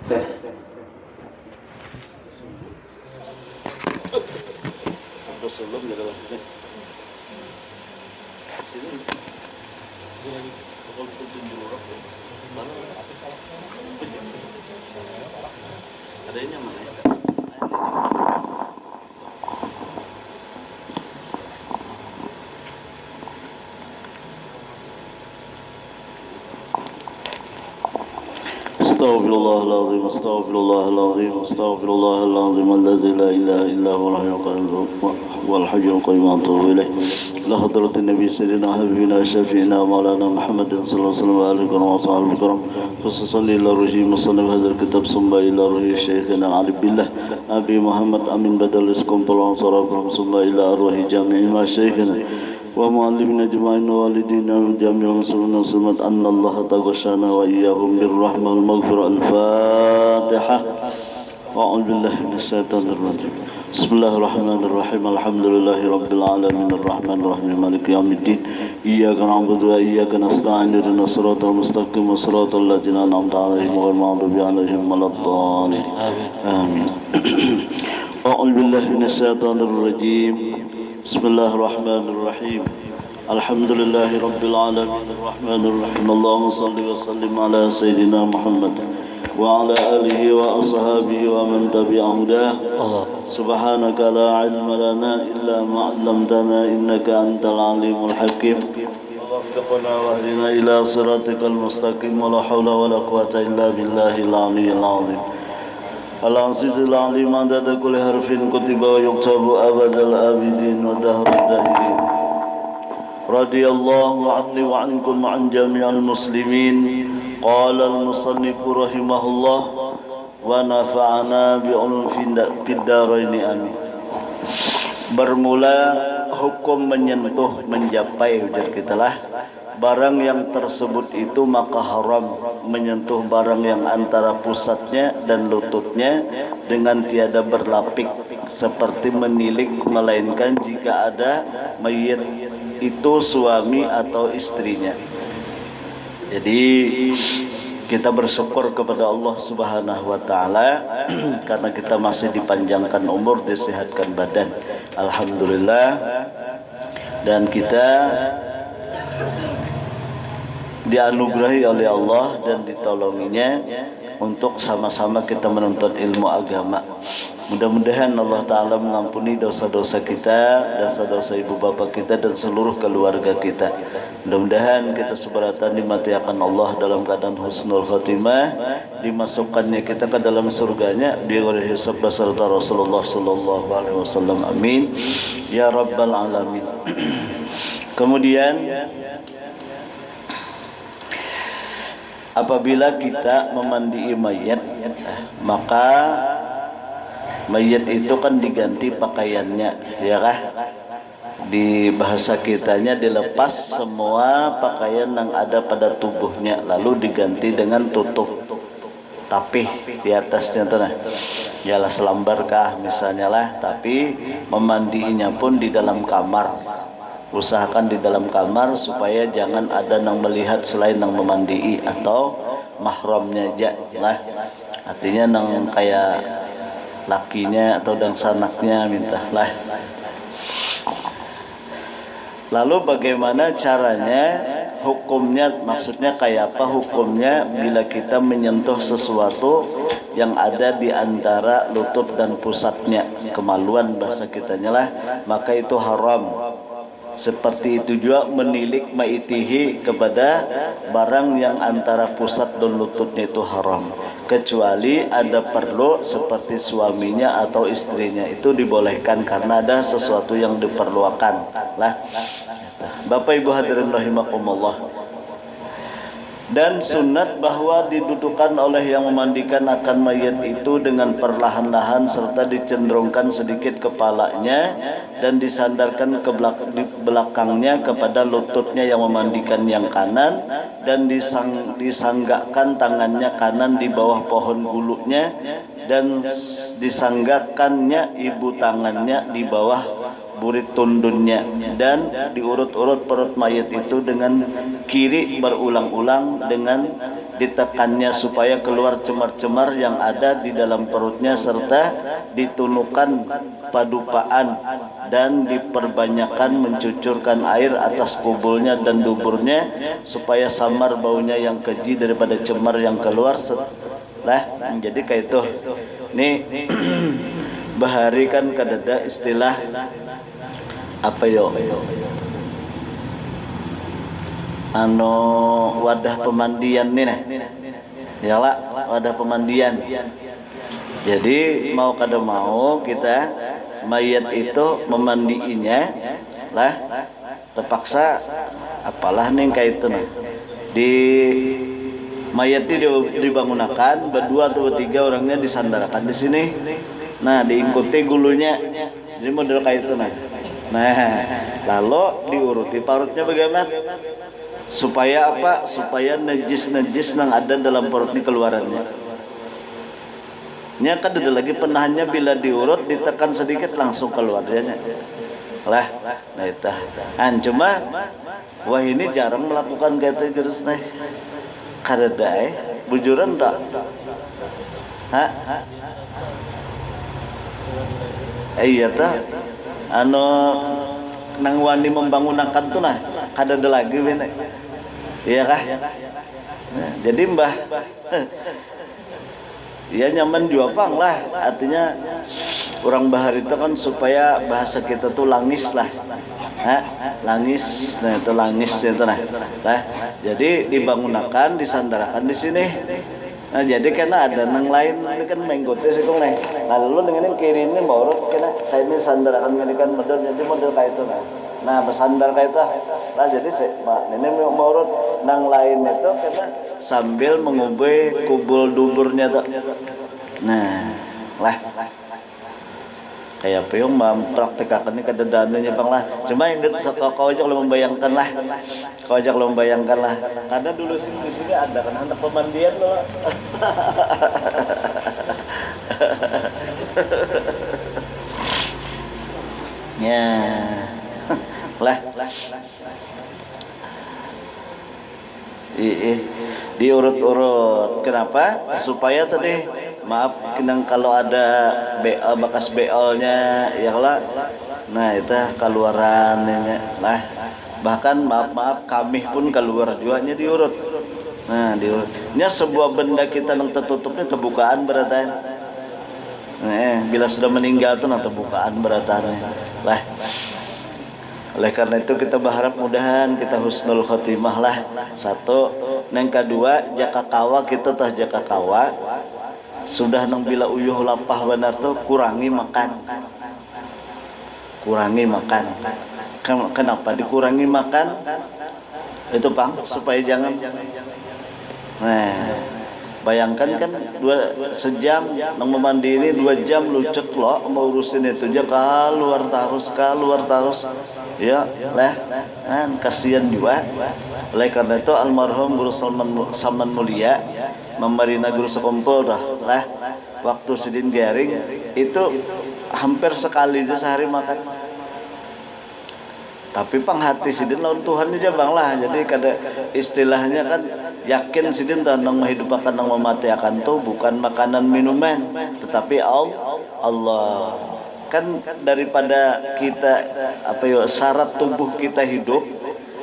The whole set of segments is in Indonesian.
Adanya mana? استغفر الله العظيم استغفر الله العظيم استغفر الله العظيم الذي لا اله الا هو الحي القيوم والحي القيوم اتوب اليه لحضرة النبي سيدنا حبيبنا شفيعنا مولانا محمد صلى الله عليه وسلم وآله الكرام وصحبه الكرام فصلي الى الرجيم مصنف هذا الكتاب ثم الى روح شيخنا العارف بالله ابي محمد امين بدل اسكم طلعوا صراكم ثم الى روح جامع ما شيخنا ومعلمنا أجمعين والدينا وجميع المسلمين والمسلمات أن الله تغشانا وإياهم بالرحمة والمغفرة. الفاتحة. أعوذ بالله من الشيطان الرجيم. بسم الله الرحمن الرحيم. الحمد لله رب العالمين الرحمن الرحيم مالك يوم الدين إياك نعبد وإياك نستعين اهدنا الصراط المستقيم صراط الذين أنعمت عليهم غير المغضوب عليهم ولا الضالين. آمين. أعوذ بالله من الشيطان الرجيم. بسم الله الرحمن الرحيم. الحمد لله رب العالمين الرحمن الرحيم. اللهم صل وسلم على سيدنا محمد وعلى آله وأصحابه ومن تبع هداه. سبحانك لا علم لنا إلا ما علمتنا إنك أنت العليم الحكيم. ووفقنا واهدنا إلى صراطك المستقيم ولا حول ولا قوة إلا بالله العلي العظيم. العزيز العليم عدد كل حرف كتب ويكتب أبد الآبدين ودهر الداهرين. رضي الله عني وعنكم وعن جميع المسلمين. قال المصنف رحمه الله ونفعنا بعلوم في الدارين آمين. Bermula hukum menyentuh mencapai ujar kita lah barang yang tersebut itu maka haram menyentuh barang yang antara pusatnya dan lututnya dengan tiada berlapik seperti menilik melainkan jika ada mayit itu suami atau istrinya. Jadi kita bersyukur kepada Allah Subhanahu wa taala karena kita masih dipanjangkan umur, disehatkan badan. Alhamdulillah. Dan kita dianugerahi oleh Allah dan ditolonginya untuk sama-sama kita menuntut ilmu agama. Mudah-mudahan Allah Ta'ala mengampuni dosa-dosa kita, dosa-dosa ibu bapa kita dan seluruh keluarga kita. Mudah-mudahan kita seberatan dimatiakan Allah dalam keadaan husnul khatimah, dimasukkannya kita ke dalam surganya bighairi hisab beserta Rasulullah sallallahu alaihi wasallam. Amin ya rabbal alamin. Kemudian apabila kita memandai mayat, maka mayat itu kan diganti pakaiannya, ya kah? Di bahasa kitanya dilepas semua pakaian yang ada pada tubuhnya, lalu diganti dengan tutup tapih di atasnya tuh nah. Yalah selambar kah misalnya lah, tapi memandinya pun di dalam kamar. Usahakan di dalam kamar supaya jangan ada yang melihat selain yang memandai atau mahramnya aja lah. Artinya yang kayak lakinya atau dan sanaknya mintalah. Lalu bagaimana caranya, hukumnya, maksudnya kayak apa hukumnya bila kita menyentuh sesuatu yang ada di antara lutut dan pusatnya, kemaluan bahasa kitanya lah, maka itu haram. Seperti itu juga menilik maitihi kepada barang yang antara pusat dan lututnya itu haram. Kecuali ada perlu seperti suaminya atau istrinya, itu dibolehkan karena ada sesuatu yang diperlukan lah. Bapak Ibu hadirin rahimakumullah. Dan sunat bahwa didudukan oleh yang memandikan akan mayat itu dengan perlahan-lahan serta dicenderungkan sedikit kepalanya dan disandarkan ke belakangnya kepada lututnya yang memandikan yang kanan dan disanggakkan tangannya kanan di bawah pohon gulunya dan disanggakannya ibu tangannya di bawah burit tundunnya dan diurut-urut perut mayat itu dengan kiri berulang-ulang dengan ditekannya supaya keluar cemar-cemar yang ada di dalam perutnya, serta ditunukan padupaan dan diperbanyakkan mencucurkan air atas kubulnya dan duburnya supaya samar baunya yang keji daripada cemar yang keluar. Jadi kayak itu nih. Bahari kan kadada istilah apa yo, wadah pemandian nih nah, yalah wadah pemandian. Jadi mau kada mau kita mayat itu memandiinya lah, terpaksa apalah nih kayak itu nah. Di mayat itu dibangunakan berdua atau bertiga orangnya disandarkan di sini. Nah, diikuti gulunya. Jadi model kayak itu nah. Lalu diuruti parutnya bagaimana? Supaya apa? Supaya najis-najis yang ada dalam perut ini keluarannya. Nya kan ada lagi penahannya, bila diurut ditekan sedikit langsung keluarnya. Lah, nah itu. Cuma wah ini jarang melakukan kayak itu terus nih. Kadada bujuran tak? Iya ta. Nang wani membangunakan tuh nah, kadada lagi bener. Iya kah? Nah, jadi mbah ya nyaman juapang lah, artinya orang bahar itu kan supaya bahasa kita tuh langis lah, langis, nah itu langis itu nah, jadi dibangunakan, disandarkan di sini. Nah jadi karena ada nang lain ini kan menggote sih kong nih, lalu dengan kiri ini baurut kena kayak ini sandarkan ini kan model, jadi model kayak itu nah bersandar kayak itu, nah jadi ini baurut nang lain itu karena sambil mengubah kubul duburnya tuh. Nah, lah kayak apa yang mempraktekkan ini kededaannya bang lah. Cuma yang kau aja kalau membayangkan lah, karena dulu di sini ada kan anak pemandian loh. Ya, lah. Diurut-urut. Kenapa? Supaya tadi maaf kalau ada bekas beolnya ya lah. Nah itu keluarannya lah. Bahkan maaf kami pun keluar juanya diurut. Nah diurutnya sebuah benda kita yang tertutupnya terbukaan beratnya. Bila sudah meninggal tuh terbukaan beratnya lah. Oleh karena itu kita berharap mudahan kita husnul khotimah lah. Satu, yang kedua jaka kawa kita tah jaka kawa sudah nang bila uyuh lapah benar tuh kurangi makan. Kenapa dikurangi makan? Itu bang supaya jangan. Bayangkan kan sejam nang memandiri 2 jam lucet loh mau urusin itu aja keluar terus ya lah kasihan juga. Oleh karena itu almarhum Guru Saman Mulia memerintah guru sekumpul dah lah waktu sidin garing itu hampir sekali aja sehari makan. Tapi penghati sidin lawan Tuhan aja bang lah. Jadi kada istilahnya kan yakin sidin tentang menghidupkan dan mematikan tuh bukan makanan minuman, tetapi Allah. Kan daripada kita syarat tubuh kita hidup,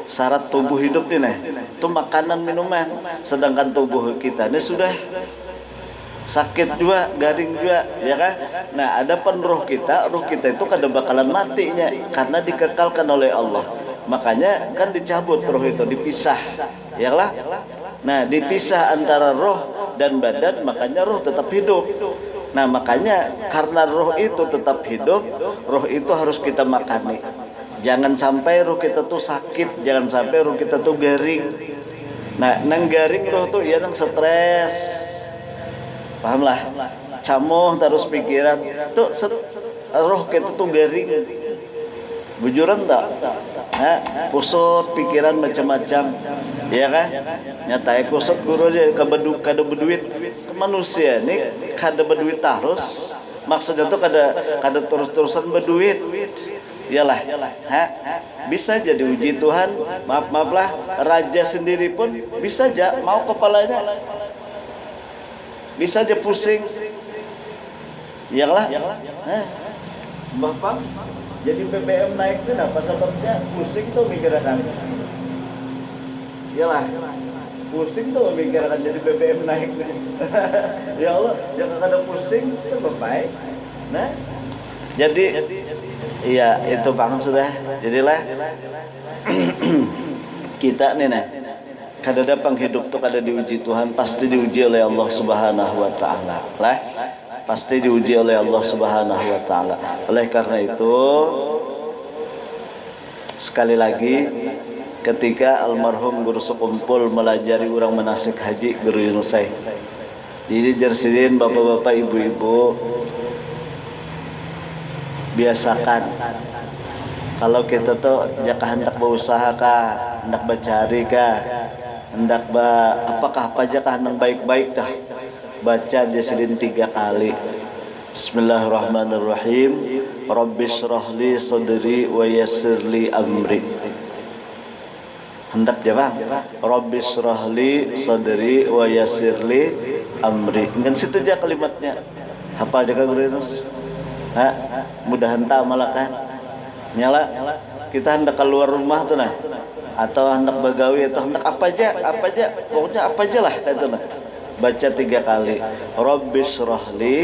syarat tubuh hidup ini itu makanan minuman. Sedangkan tubuh kita ini sudah sakit juga, garing juga, ya kan? Nah, adapun roh kita itu kada bakalan matinya karena dikekalkan oleh Allah. Makanya kan dicabut roh itu, dipisah, ya lah. Nah, dipisah antara roh dan badan, makanya roh tetap hidup. Nah, makanya karena roh itu tetap hidup, roh itu harus kita makani. Jangan sampai roh kita tuh sakit, jangan sampai roh kita tuh garing. Nah, nang garing roh tuh ya nang stres. Pahamlah, camoh terus pikiran tuh roh kita tuh garing, bujuran tak? Kusut pikiran macam-macam, ya kan? Nyata kusut guru aja kada berduit ke manusia nih kada berduit terus. Maksudnya tuh kada terus-terusan berduit, Iyalah, bisa jadi uji Tuhan. Maaflah, raja sendiri pun bisa aja mau kepalanya, bisa aja pusing. Iyalah, Bapak, jadi BBM naik itu apa sebabnya? Pusing tuh mikirkan. Iyalah, pusing tuh mikirkan jadi BBM naik. Ya Allah, jangan ada pusing itu baik. Nah, jadi iya itu Bang sudah. Jadilah kita nih kadada penghidup tuh kada diuji Tuhan, pasti diuji oleh Allah Subhanahu wa taala. Lah, pasti diuji oleh Allah Subhanahu wa taala. Oleh karena itu sekali lagi ketika almarhum guru sekumpul melajari orang manasik haji Guru Yunusai. Jadi jersidin bapak-bapak ibu-ibu biasakan kalau kita tuh jaka hendak berusaha kah, hendak bercari kah, hendak apakah apa aja kah hendak baik-baik kah, baca jersidin 3 kali. Bismillahirrahmanirrahim. Rabbishrahli sadri wa yassirli amri. Hendak ya Bang, Rabbishrahli sadri wa yassirli amri. Kan situ aja kalimatnya. Apa aja Kang Gurus? Mudahan tak malah kan. Nyala kita hendak keluar rumah tuh atau hendak begawi atau hendak apa aja, pokoknya apa aja lah itu baca 3 kali. Rabbishrahli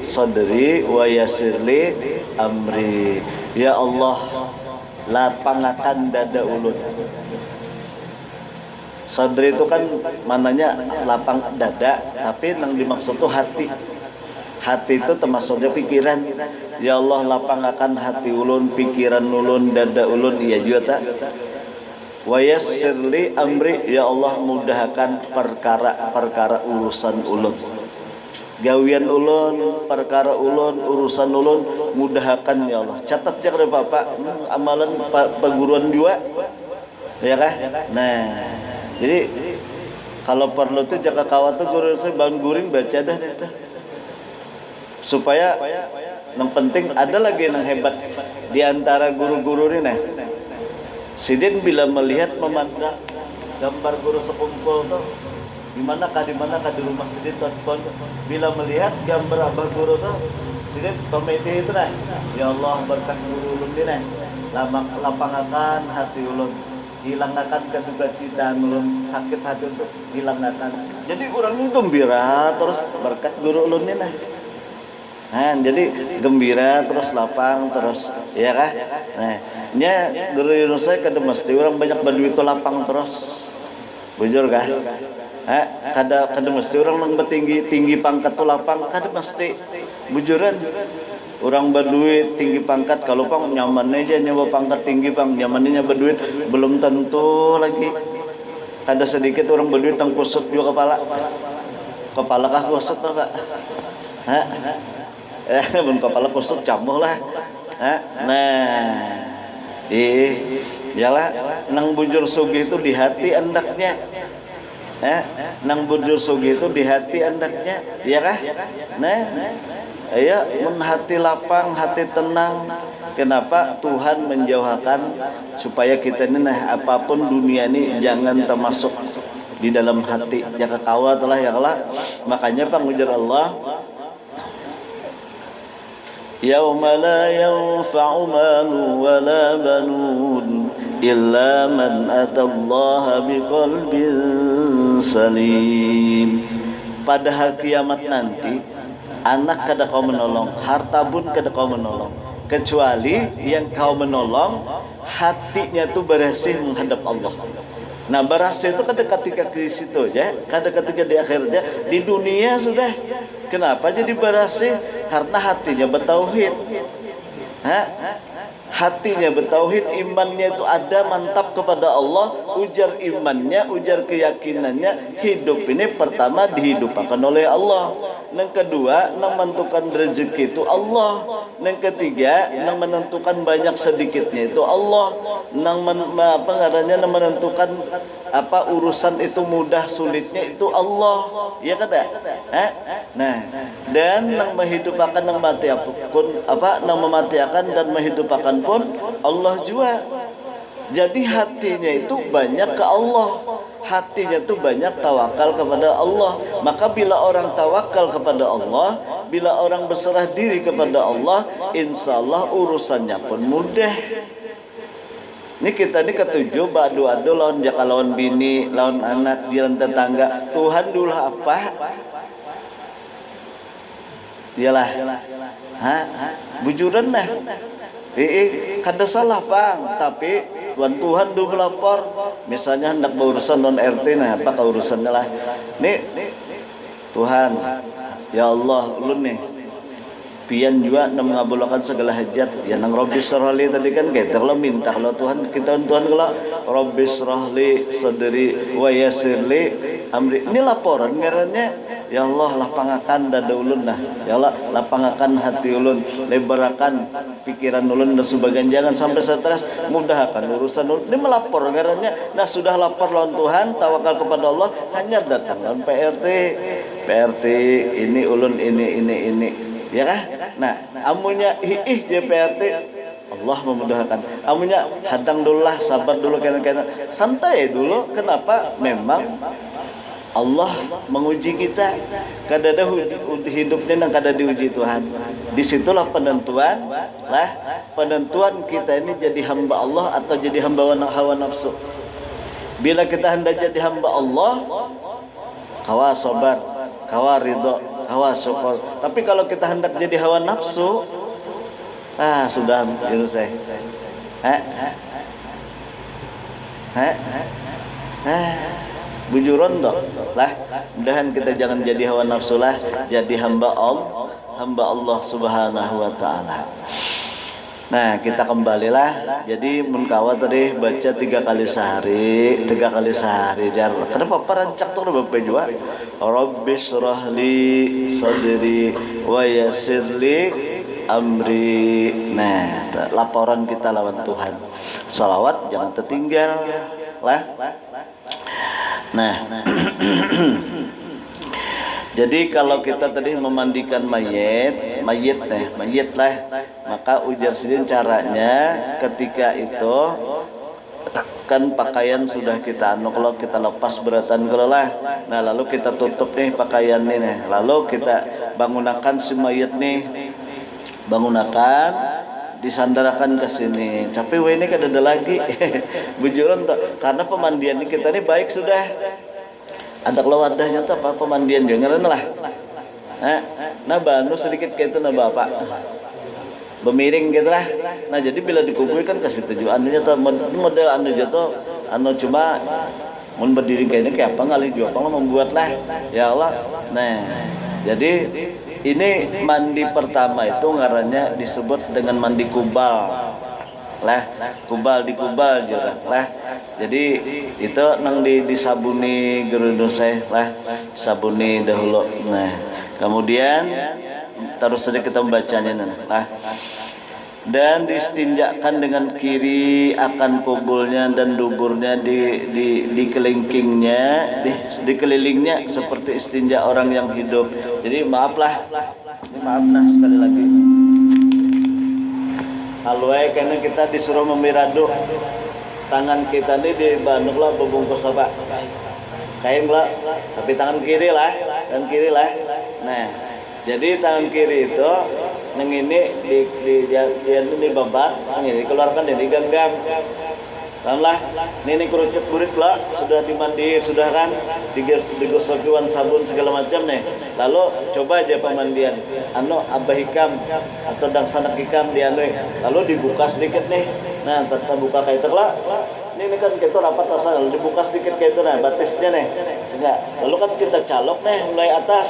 sadri wa yassirli amri. Ya Allah, lapangakan dada ulun. Sadri itu kan mananya lapang dada, tapi yang dimaksud itu hati. Hati itu termasuknya pikiran. Ya Allah, lapangkan hati ulun, pikiran ulun, dada ulun. Iya juga tak. Wa yassirli amri. Ya Allah, mudahkan perkara urusan ulun. Gawian ulun, perkara ulun, urusan ulun, mudahkan ya Allah. Catat ya Bapak, amalan perguruan juga. Ya kah? Nah, jadi kalau perlu tuh jaga kawat tuh guru saya bangun guring baca dah itu. Supaya yang penting ada lagi yang hebat di antara guru-guru ini Sidin bila melihat memandang gambar guru sekumpul tuh di manakah di rumah Sidin tuh bila melihat gambar abah guru tuh Sidin komedi itu ya Allah berkat guru ulun ini lapangkan hati ulun, hilangkan keduka-citaan ulun, sakit hati untuk hilangkan. Jadi orang ini gembira terus berkat guru ulun ini jadi gembira terus lapang terus ya kah? Nya Guru Yunusai kada mesti orang banyak berduit itu lapang terus. Bujur kah? Kada mesti orang nang tinggi pangkat tu lapang, kada mesti. Bujuran. Orang berduit tinggi pangkat kalau pang nyamannya aja nyawa pangkat tinggi pang nyamannya berduit belum tentu lagi. Kada sedikit orang berduit tang kusut juga kepala kah kusut enggak? Bun kepala kusut camuh lah. Yalah nang bujur sugih itu di hati andaknya. Nang bujur sugih itu di hati andaknya, iya kah? Mun hati lapang, hati tenang. Kenapa Tuhan menjauhkan supaya kita ini apapun dunia ini jangan termasuk di dalam hati. Jaka kawat lah ya Allah. Makanya pengujar Allah, yauma la yanfa'u malu wa la banun illa man atallaha biqalbin salim. Pada hari kiamat nanti anak kada kau menolong, harta pun kada kau menolong, kecuali yang kau menolong hatinya tu bersih menghadap Allah. Nah berhasil itu kada ketika di situ ya, kada ketika di akhirnya, di dunia sudah. Kenapa jadi berhasil? Karena hatinya bertauhid. Hatinya bertauhid, imannya itu ada mantap kepada Allah, ujar imannya, ujar keyakinannya, hidup ini pertama dihidupkan oleh Allah. Yang kedua, yang menentukan rezeki itu Allah. Yang ketiga, yang menentukan banyak sedikitnya itu Allah. Yang menentukan urusan itu mudah sulitnya itu Allah. Ya kan? Nah, dan yang menghidupkan yang mati pun yang mematikan dan menghidupkan pun Allah juga. Jadi hatinya itu banyak ke Allah. Hatinya itu banyak tawakal kepada Allah. Maka bila orang tawakal kepada Allah, bila orang berserah diri kepada Allah, insya Allah urusannya pun mudah. Ini kita ini ketujuh adu-adu lawan jaka, lawan bini, lawan anak, jiran tetangga. Tuhan dulu apa? Iyalah. Bujuran lah. Kada salah bang, tapi Tuhan dulu melapor. Misalnya hendak berurusan non RT, nah apa urusannya lah? Nih Tuhan, ya Allah, ulun nih pian juga nak mengabulkan segala hajat. Ya nang Rabbis Syrahli tadi kan kita kalau minta kalau Tuhan kita Tuhan kalau Rabbis Syrahli sadri wa yassirli amri. Ini laporan ngarannya ya Allah lapangakan dada ulun nah. Ya Allah lapangakan hati ulun, lebarakan pikiran ulun dan sebagainya. Jangan sampai stres, mudahkan urusan ulun. Ini melapor ngarannya. Nah sudah lapor lawan Tuhan, tawakal kepada Allah, hanya datang lawan PRT ini ulun ini. Ya kah? Nah, amunya JPRT Allah memudahkan. Amunya hadang dulu lah, sabar dulu kena santai dulu. Kenapa? Memang Allah menguji kita. Kadada hidupnya dan kada diuji Tuhan. Disitulah penentuan kita ini jadi hamba Allah atau jadi hamba hawa nafsu. Bila kita hendak jadi hamba Allah, kawa sabar, kawa ridho, kawa syukur. Tapi kalau kita hendak jadi hawa nafsu, sudah selesai. Bujuron toh lah. Mudahan kita jangan jadi hawa nafsu lah, jadi hamba Allah Subhanahu wa taala. Nah, kita kembalilah. Jadi munkawa tadi baca 3 kali sehari. Jar. Kenapa perancak tuh Bapak juga? Rabbis syrahli sadri wa yassirli amri. Nah, laporan kita lawan Tuhan. Salawat jangan tertinggal lah. Nah. Jadi kalau kita tadi memandikan mayit lah, maka ujar sidin caranya ketika itu kan pakaian sudah kita kalau kita lepas beratan kelelah. Nah, lalu kita tutup nih pakaian nih. Lalu kita bangunakan si mayit nih. Bangunakan disandarakan ke sini. Tapi ini kada ada lagi. Bujuran tuh. Karena pemandian kita ini baik sudah. Ada kalau wadahnya tuh apa pemandian juga lah. Nah banu sedikit kayak itu nah bapak bemiring gitu lah. Nah jadi bila dikubur kan kasih tujuannya tuh model anu jatuh anu cuma mau berdiri kayaknya kayak apa ngalih juga apa membuat lah ya Allah. Nah jadi ini mandi pertama itu ngarannya disebut dengan mandi kubal lah, kubal juga lah. Jadi itu nang disabuni geruduseh lah, sabuni dahulu. Nah, kemudian terus saja kita membacanya lah. Dan distinjakan dengan kiri akan kubulnya dan duburnya di kelingkingnya, di kelilingnya seperti istinja orang yang hidup. Jadi maaflah. Ini maaf nah sekali lagi. Alway karena kita disuruh memiradu tangan kita ini di banduk lah bebungkus apa kain lah, tapi tangan kiri lah. Nah jadi tangan kiri itu yang ini di babat, yang ini dikeluarkan dari genggam. Lah, ini kerucut kurit lah, sudah dimandi, sudah kan digosokiwan sabun segala macam nih. Lalu coba aja pemandian, abah hikam atau dangsanak hikam lalu dibuka sedikit nih. Nah, kita buka kayak itu lah. Ini kan kita rapat asal, dibuka sedikit kayak itu nah, batisnya nih. Lalu kan kita calok nih mulai atas.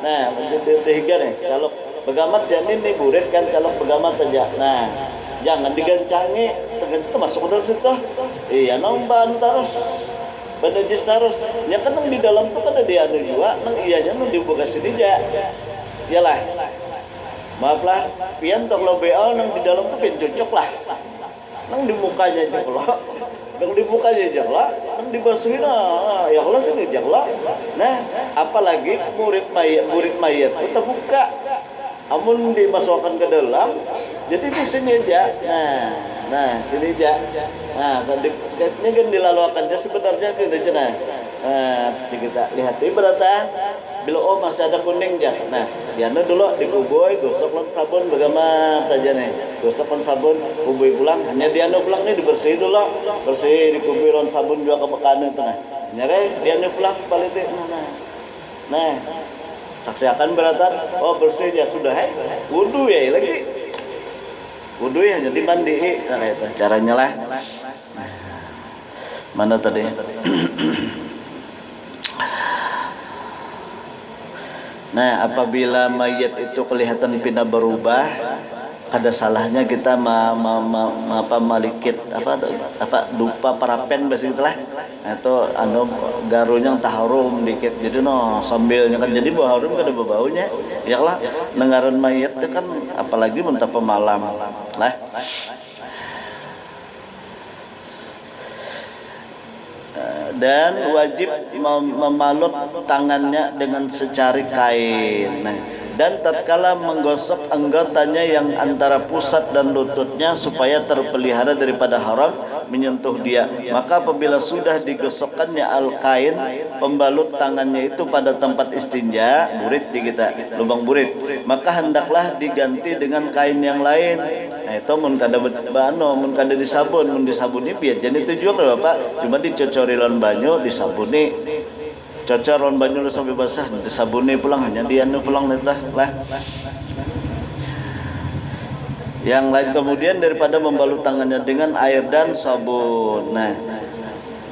Nah, tiga nih, calok. Begamat janin nih burit kan calok begamat aja. Nah, jangan digancangi, tergantung masuk ke dalam situ. Iya, terus, bandajis terus. Ya kan di dalam tuh kan ada anu juga, nang iyanya nang boga sinija. Iyalah. Maaflah, pian tok lo BA nang di dalam tuh pian cocok lah. Nang di mukanya aja lah. Nang di mukanya aja lah. Nang di basuhin ya Allah sini aja lah. Nah, apalagi murid mayat itu terbuka. Amun dimasukkan ke dalam, jadi di sini aja. Nah, sini aja. Nah, tadi katanya kan dilaluakan aja sebenarnya itu aja. Nah, kita lihat ibaratnya bila masih ada kuning aja. Nah, diana dulu dikuboy, gosok lan sabun bagaimana saja nih. Gosok lan sabun, kuboy pulang. Hanya diana pulang nih dibersihin dulu. Bersih dikuboy lan sabun juga ke makanan itu nah. Nyare diana pulang balik Nah, saksikan beratan, bersih ya sudah, wudu ya lagi, wudu ya jadi mandi, nah itu caranya lah. Mana tadi? Nah, apabila mayat itu kelihatan pindah berubah, ada salahnya kita malikit dupa parapen bahasa itulah. Atau garunya taharum dikit. Jadi sambilnya kan jadi bau harum kada baunya. Ya lah, nengaran mayat itu kan apalagi mentah pemalam. Lah. Dan wajib memalut tangannya dengan secari kain. Dan tatkala menggosok anggotanya yang antara pusat dan lututnya supaya terpelihara daripada haram menyentuh dia, maka apabila sudah digosokkannya al-kain pembalut tangannya itu pada tempat istinja, burit di kita, lubang burit, maka hendaklah diganti dengan kain yang lain. Nah itu mun kada disabun, mun disabuni biar jadi tujuan Bapak, cuma dicocori lawan banyu disabuni. Cocor lawan banyu sampai basah disabuni pulang, hanya dianu pulang lah. Yang lain kemudian daripada membalut tangannya dengan air dan sabun. Nah,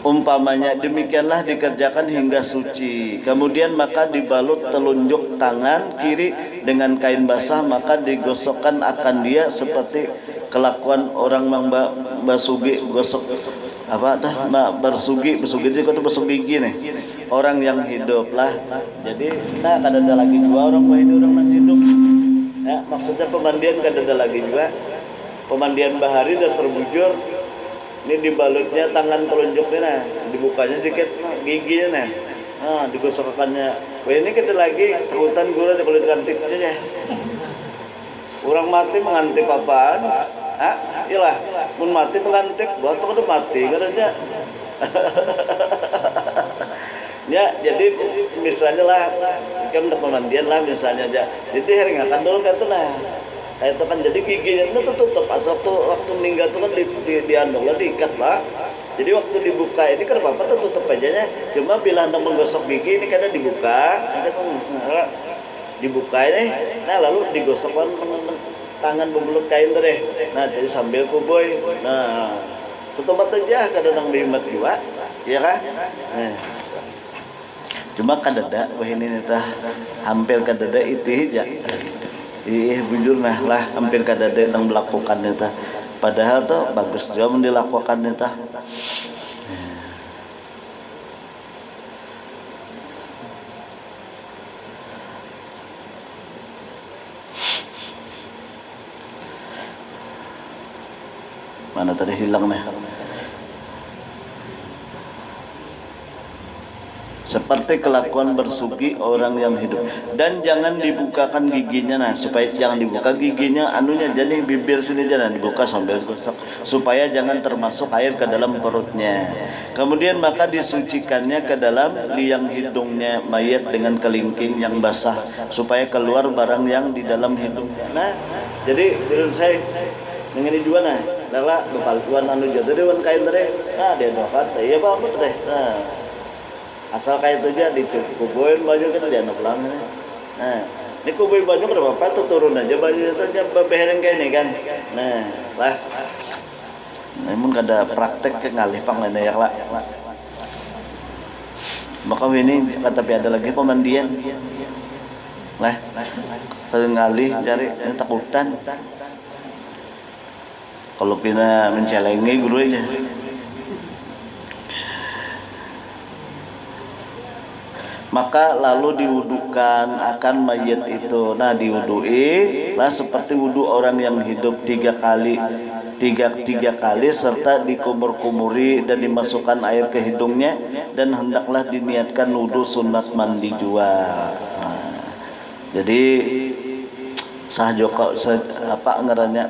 umpamanya demikianlah dikerjakan hingga suci. Kemudian maka dibalut telunjuk tangan kiri dengan kain basah, maka digosokkan akan dia seperti kelakuan orang basugi gosok bersugi itu besok gigi nih. Orang yang hidup lah. Jadi kan ada lagi dua orang orang yang hidup. Ya, maksudnya pemandian kan ada lagi juga. Pemandian bahari dasar bujur. Ini dibalutnya tangan telunjuknya dibukanya sedikit giginya digosokkannya. Wah ini kita lagi hutan gula di kulit kantipnya ya. Orang mati mengantip apaan? Iyalah, mun mati mengantip, buat udah mati katanya. Ya, jadi misalnya lah, kan untuk pemandian lah misalnya aja. Jadi heringakan dulu kan tuh lah. Kayak itu kan jadi giginya itu tutup pas waktu meninggal tuh kan diandung lah, diikat lah. Jadi waktu dibuka ini kan apa tuh tutup aja. Cuma bila anda menggosok gigi ini kadang dibuka, ini. Nah lalu digosok tangan membelut kain tuh deh. Nah jadi sambil kuboy. Nah setempat aja kadang dihemat juga, ya kan? Nah. Cuma kadada wah ini tah hampir kadada itu aja. Bujur lah hampir kadada yang melakukan itu. Padahal tuh bagus juga dilakukan itu. Mana tadi hilang nih? Seperti kelakuan bersugi orang yang hidup. Dan jangan dibukakan giginya, nah supaya jangan dibuka giginya, anunya jadi bibir sini jangan dibuka sambil gosok, supaya jangan termasuk air ke dalam perutnya. Kemudian maka disucikannya ke dalam liang hidungnya mayat dengan kelingking yang basah, supaya keluar barang yang di dalam hidungnya. Nah, jadi menurut saya ini juga nah, lala bepaluan anu jatuh dewan kain teh, nah dia dokat, iya pak apa teh, nah. Asal kayak itu aja dikubuin baju kan dia anak pulang. Nah, ini kubuin baju kan apa tuh turun aja baju itu aja bebereng kayak ini kan. Nah, lah. Namun kada praktek ke ngalih pang lain ya lah. Maka ini kata ada lagi pemandian. Lah, sering ngalih cari takutan. Kalau pina mencelengi guru aja. maka lalu diwudukan akan mayit itu. Nah, diwudui lah seperti wudu orang yang hidup tiga kali serta dikumur-kumuri dan dimasukkan air ke hidungnya, dan hendaklah diniatkan wudu sunat mandi jua. Nah, jadi sah joko apa ngarannya,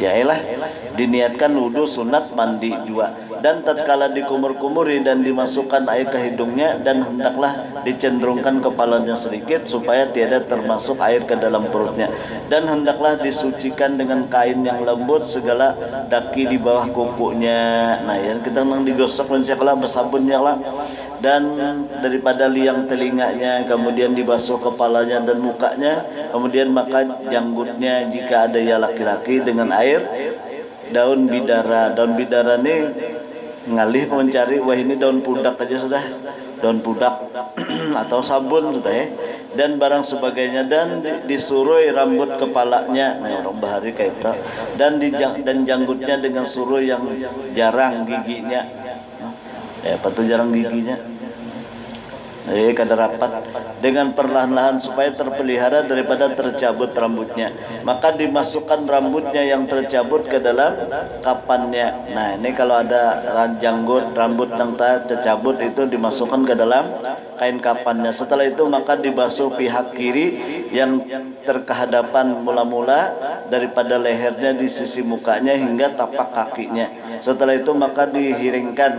yaelah diniatkan wudu sunat mandi jua, dan tatkala dikumur-kumuri dan dimasukkan air ke hidungnya, dan hendaklah dicenderungkan kepalanya sedikit supaya tiada termasuk air ke dalam perutnya, dan hendaklah disucikan dengan kain yang lembut segala daki di bawah kukunya. Nah, yang kita memang digosok lenceklah bersabunnya lah, dan daripada liang telinganya, kemudian dibasuh kepalanya dan mukanya, kemudian maka janggutnya jika ada ya laki-laki dengan air daun bidara. Daun bidara ini ngalih mencari, wah ini daun pudak aja sudah, daun pudak atau sabun sudah ya, dan barang sebagainya, dan disurui rambut kepalanya, nah orang bahari kayak itu, dan janggutnya dengan suruh yang jarang giginya, apa tuh jarang giginya, kada rapat, dengan perlahan-lahan supaya terpelihara daripada tercabut rambutnya. Maka dimasukkan rambutnya yang tercabut ke dalam kapannya. Nah, ini kalau ada janggut rambut yang tercabut itu dimasukkan ke dalam kain kapannya. Setelah itu maka dibasuh pihak kiri yang terkehadapan mula-mula daripada lehernya di sisi mukanya hingga tapak kakinya. Setelah itu maka dihiringkan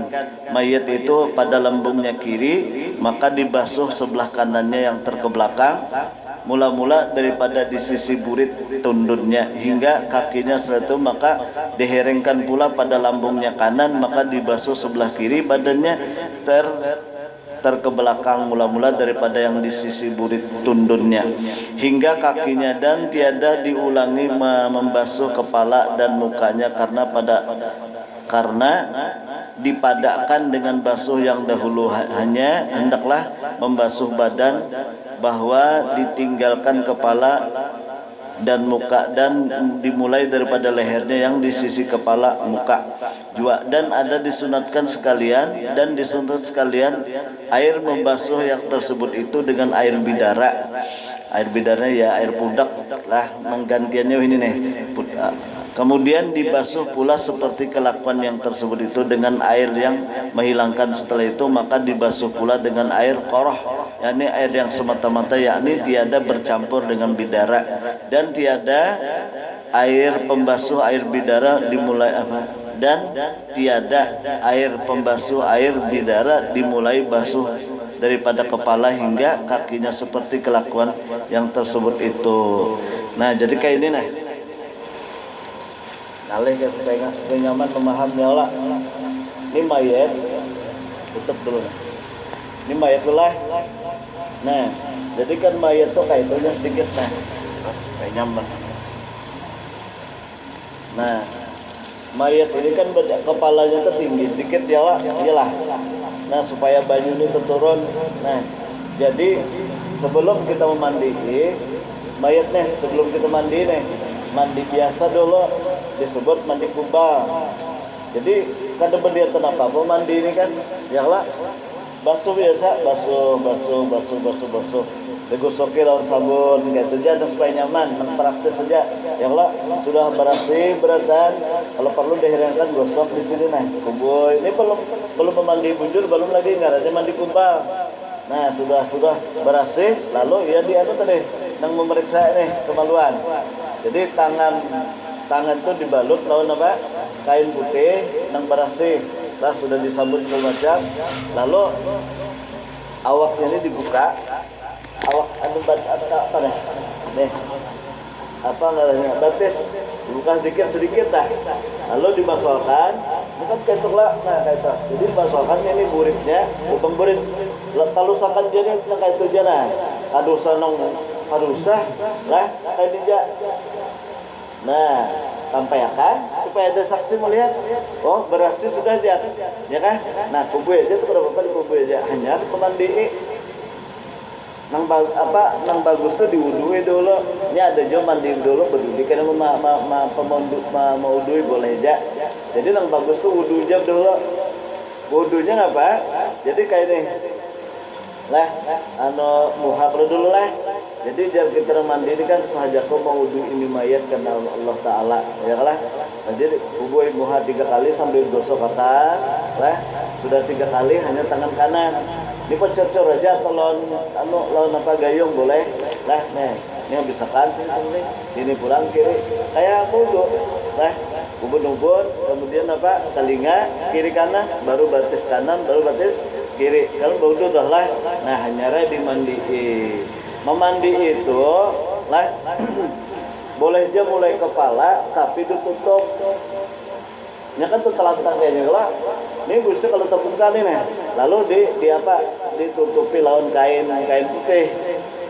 mayat itu pada lambungnya kiri, maka dibasuh sebelah kanannya yang terkebelakang mula-mula daripada di sisi burit tundunnya hingga kakinya. Setelah itu maka dihiringkan pula pada lambungnya kanan, maka dibasuh sebelah kiri badannya terkebelakang mula-mula daripada yang di sisi burit tundunnya hingga kakinya, dan tiada diulangi membasuh kepala dan mukanya karena dipadakkan dengan basuh yang dahulu. Hanya hendaklah membasuh badan, bahwa ditinggalkan kepala dan muka, dan dimulai daripada lehernya yang di sisi kepala muka jua, dan ada disunatkan sekalian air membasuh yang tersebut itu dengan air bidara. Air bidara ya air pudak lah, menggantiannya ini nih. Kemudian dibasuh pula seperti kelakuan yang tersebut itu dengan air yang menghilangkan. Setelah itu maka dibasuh pula dengan air qoroh, yakni air yang semata-mata, yakni tiada bercampur dengan bidara, dan tiada air pembasuh air bidara dimulai dan tiada air pembasuh air bidara dimulai basuh daripada kepala hingga kakinya seperti kelakuan yang tersebut itu. Nah, jadi kayak ini nah. Nalih ya supaya nyaman memahaminya lah. Ini mayat, tutup dulu. Ini mayat lah. Nah, jadi kan mayat tuh kayak itunya sedikit nah, supaya nyaman. Nah, mayat ini kan kepalanya tuh tinggi sedikit ya lah, iyalah. Nah, supaya baju ini turun. Nah, jadi sebelum kita memandi mayat nih, sebelum kita mandi nih, mandi biasa dulu disebut mandi kuba. Jadi kada berdiatan apa mandi ini kan, ya lah, basuh biasa, basuh. Digosokin daun sabun kayak itu aja supaya nyaman, praktis saja. Ya lah, sudah bersih beratan, kalau perlu dihilangkan gosok di sini nah. Kubu ini belum mandi bujur, belum lagi nggak ada mandi kuba. Nah, sudah bersih, lalu ya dia itu tadi nang memeriksa ini kemaluan. Jadi tangan itu dibalut lawan apa? Kain putih nang bersih. Lah sudah disambut semacam, lalu awaknya ini dibuka. Awak apa nih? Nih. Apa namanya? Batis. Dibuka sedikit dah. Lalu dimasukkan, bukan ketuklah. Nah, kayak itu. Jadi dimasukkan ini buritnya, bukan burit. Kalau sakan dia ni kayak itu je nah. Adusa lah kayak dia. Nah, sampaikan supaya ada saksi melihat, oh berhasil sudah dia, ya kan? Nah, kubu aja itu berapa kubu aja, hanya pemandi. Nang bagus tuh diwudui dulu. Ini ada juga mandi dulu berdiri karena mau wudui boleh aja. Jadi yang bagus tuh wudunya dulu. Wudunya ngapa? Jadi kayak ini. Lah, muhak dulu lah. Jadi jangan kita mandi ini kan sahajaku mau wudu ini mayat karena Allah Ta'ala. Ya lah. Nah, jadi hubungi muhak 3 kali sambil gosok kata. Lah, sudah 3 kali hanya tangan kanan. Ini pecor-cor aja atau lawan apa gayung boleh. Lah, nih. Ini bisa kan sini pulang kiri. Kayak wudu. Lah, ubun-ubun, kemudian apa? Telinga kiri kanan, baru batis kanan, baru batis kiri. Kalau wudu dah lah. Nah, hanya dimandiin. Memandi itu lah boleh aja mulai kepala tapi ditutup. Ini kan tuh telantang kayaknya lah. Ini bisa kalau tepung kali nih. Lalu di apa? Ditutupi lawan kain putih.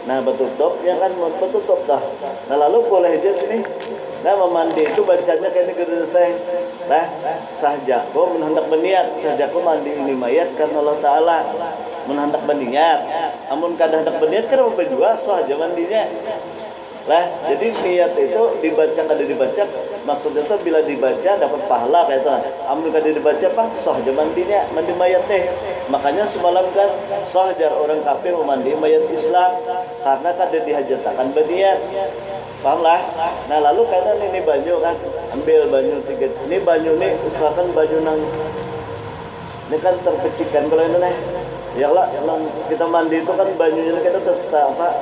Nah, bertutup, ya kan bertutup dah. Nah, lalu boleh aja sini. Nah, memandi itu bacanya kayak ini gede saya. Nah, sahjaku menhendak berniat. Sahjaku mandi ini mayat karena Allah Ta'ala menhendak berniat. Namun kadang hendak berniat kan apa juga sahja mandinya. Lah, jadi niat itu dibaca kada dibaca, maksudnya itu bila dibaca dapat pahala kayak itu. Amun kada dibaca apa? Sahja mandinya, mandi mayat nih. Makanya semalam kan sahjar orang kafir memandi mayat Islam karena kada dihajatakan berniat. Paham lah? Nah, lalu kadang ini banyu kan, ambil banyu 3. Ini banyu nih, usahakan banyu nang ini kan terpecikan kalau ini nih. Ya lah, yang kita mandi itu kan banyunya kita terus apa?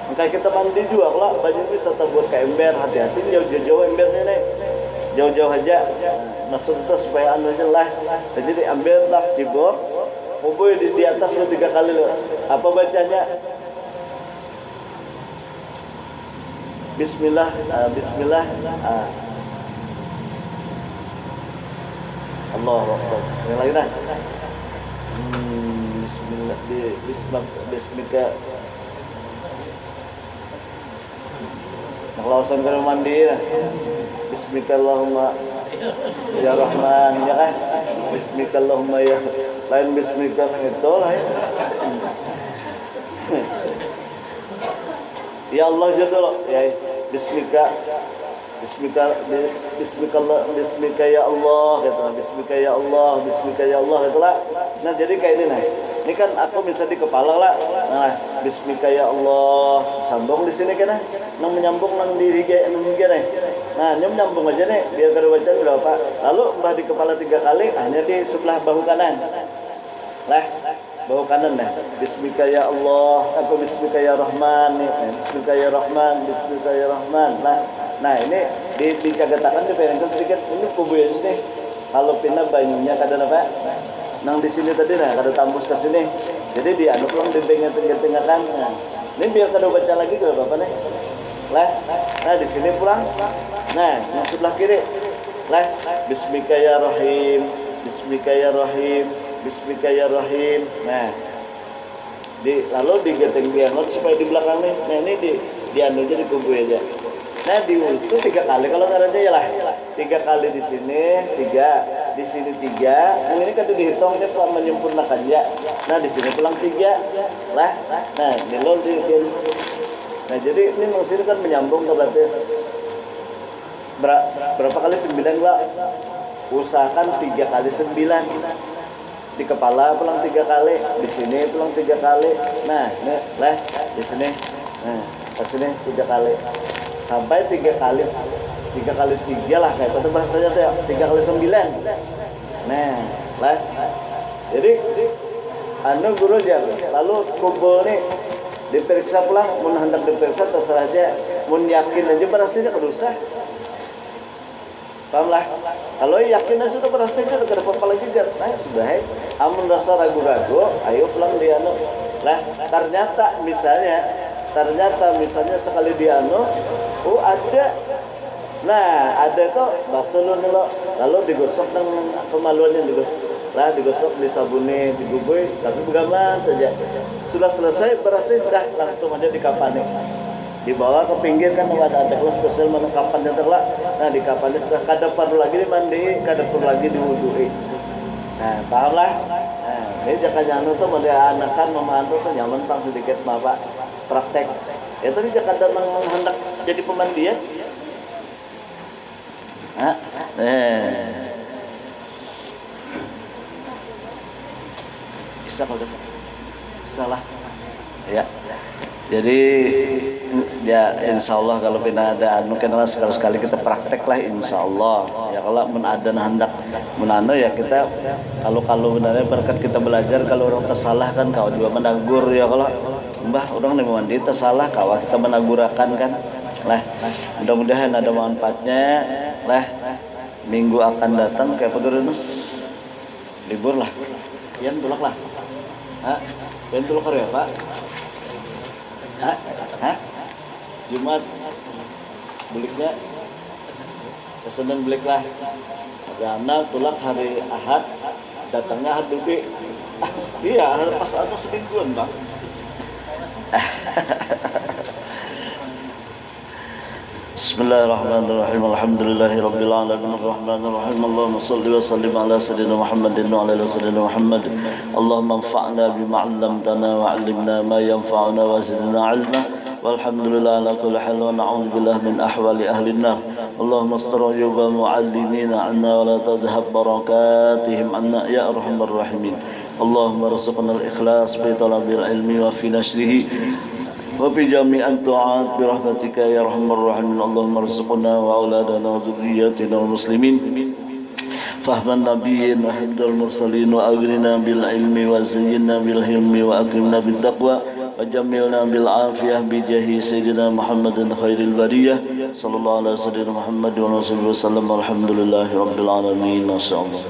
Kayak kita mandi juga lah, baju bisa buat ke ember, hati-hati jauh-jauh embernya nih, jauh-jauh aja. Maksud itu supaya anunya lah. Jadi diambil lah cibor, hubui di atas lu 3 kali lu. Apa bacanya? Bismillah, Bismillah. Allahu Akbar. Yang lagi dah. Bismillah, Bismillah. Lawasan kalau mandi lah. Bismillahumma ya Rahman, ya kan? Bismillahumma ya. Lain bismillah itu lah ya. Ya Allah jadul ya. Bismillah ya Allah kata. Bismillah ya Allah, Bismillah ya Allah itulah. Nah, jadi kayak ini nah. Ini kan aku bisa di kepala lah. Nah, Bismillah ya Allah. Sambung di sini kan. Nang menyambung nang diri kayak nang nih. Nah, nyambung aja nih biar kada baca berapa. Lalu mbah di kepala 3 kali, hanya di sebelah bahu kanan. Lah, bahu kanan dah. Bismillah ya Allah, apa Bismillah ya Rahman nih. Bismillah ya Rahman, Bismillah ya Rahman. Nah, ini dikagatakan diperhatikan sedikit. Ini kubuya sini. Kalau pindah banyunya kada apa? Nang di sini tadi nah kada tembus ke sini. Jadi dia anu pulang di tengah-tengah kan. Nah, ini biar kada baca lagi kada apa-apa nih. Lah, nah di sini pulang. Nah, yang sebelah kiri. Lah, Bismillahirrahmanirrahim, Bismillahirrahmanirrahim, Bismillahirrahmanirrahim. Nah, lalu digeteng biangot supaya di belakang nih. Nah, ini di anu aja dikubu aja. Nah, diutuh 3 kali kalau caranya ya lah. 3 kali di sini, 3 di sini 3. Nah, ini kan dihitung ini telah menyempurnakan ya. Nah, di sini pulang 3. Lah. Nah, di lol di. Nah, jadi ini maksudnya kan menyambung ke batas berapa kali 9 lah. Usahakan 3 kali 9. Di kepala pulang 3 kali, di sini pulang 3 kali. Nah, ini lah di sini. Nah, ke sini 3 kali. Sampai 3 kali 3 lah kayak itu bahasanya saya 3 kali 9. Nah, lah. Jadi anu guru aja. Lalu kubul nih diperiksa pulang, mun hendak diperiksa terserah aja. Mun yakin aja berasanya kedosa. Paham lah. Kalau yakin aja sudah berasanya tidak ada apa-apa lagi jar. Nah, sudah. Amun rasa ragu-ragu, ayo pulang di anu. Lah, ternyata misalnya sekali di anu, ada. Nah, ada kok bakso lalu digosok dengan kemaluannya digosok disabuni, digubui, tapi pegangan saja. Sudah selesai berasnya sudah langsung aja dikapani. Dibawa ke pinggir kan ada kelas spesial mana kapan yang terlak. Nah, di kapannya sudah kada perlu lagi dimandi, kada perlu lagi diwudui. Nah, paham lah. Nah, ini jangan nyanu tuh ada anakan memantu tuh nyaman tang sedikit Bapak praktek. Ya tadi jangan datang menghendak jadi pemandian. Bisa kalau salah. Ya. Jadi ya insya Allah kalau pina ada anu kenal sekali-sekali kita praktek lah insya Allah. Ya kalau ada hendak menano ya kita kalau benarnya berkat kita belajar kalau orang tersalah kan kau juga menagur ya kalau mbah orang nih mandi tersalah kau kita menagurakan kan lah. Mudah-mudahan ada manfaatnya lah. Minggu akan datang kayak pedurunus libur lah. Kian tulak lah. Hah? Kian tulak ya Pak? Hah? Jumat beliknya kesenang belik lah karena tulak hari Ahad datangnya Ahad Dubi iya pas atau semingguan Bang. Bismillahirrahmanirrahim. Alhamdulillahirabbil alamin arrahmanir rahim. Allahumma shalli wa sallim ala sayyidina Muhammadin wa ala ali sayyidina Muhammad. Allahumma anfa'na bima 'allamtana wa 'allimna ma yanfa'una wa zidna 'ilma. Walhamdulillah ala kulli hal wa na'udzu billahi min ahwali ahli an-nar. Allahumma astur ayuba mu'allimina 'anna wa la tadhhab barakatihim 'anna ya arhamar rahimin. Allahumma rzuqna al-ikhlas fi talabil ilmi wa fi nashrihi وفي جميع الطاعات برحمتك يا ارحم الراحمين. اللهم ارزقنا واولادنا وذرياتنا المسلمين فهم النبيين وحفظ المرسلين واغننا بالعلم وزينا بالحلم واكرمنا بالتقوى وجملنا بالعافيه بجاه سيدنا محمد خير البريه صلى الله عليه وسلم محمد وصحبه وسلم. الحمد لله رب العالمين. ما شاء الله.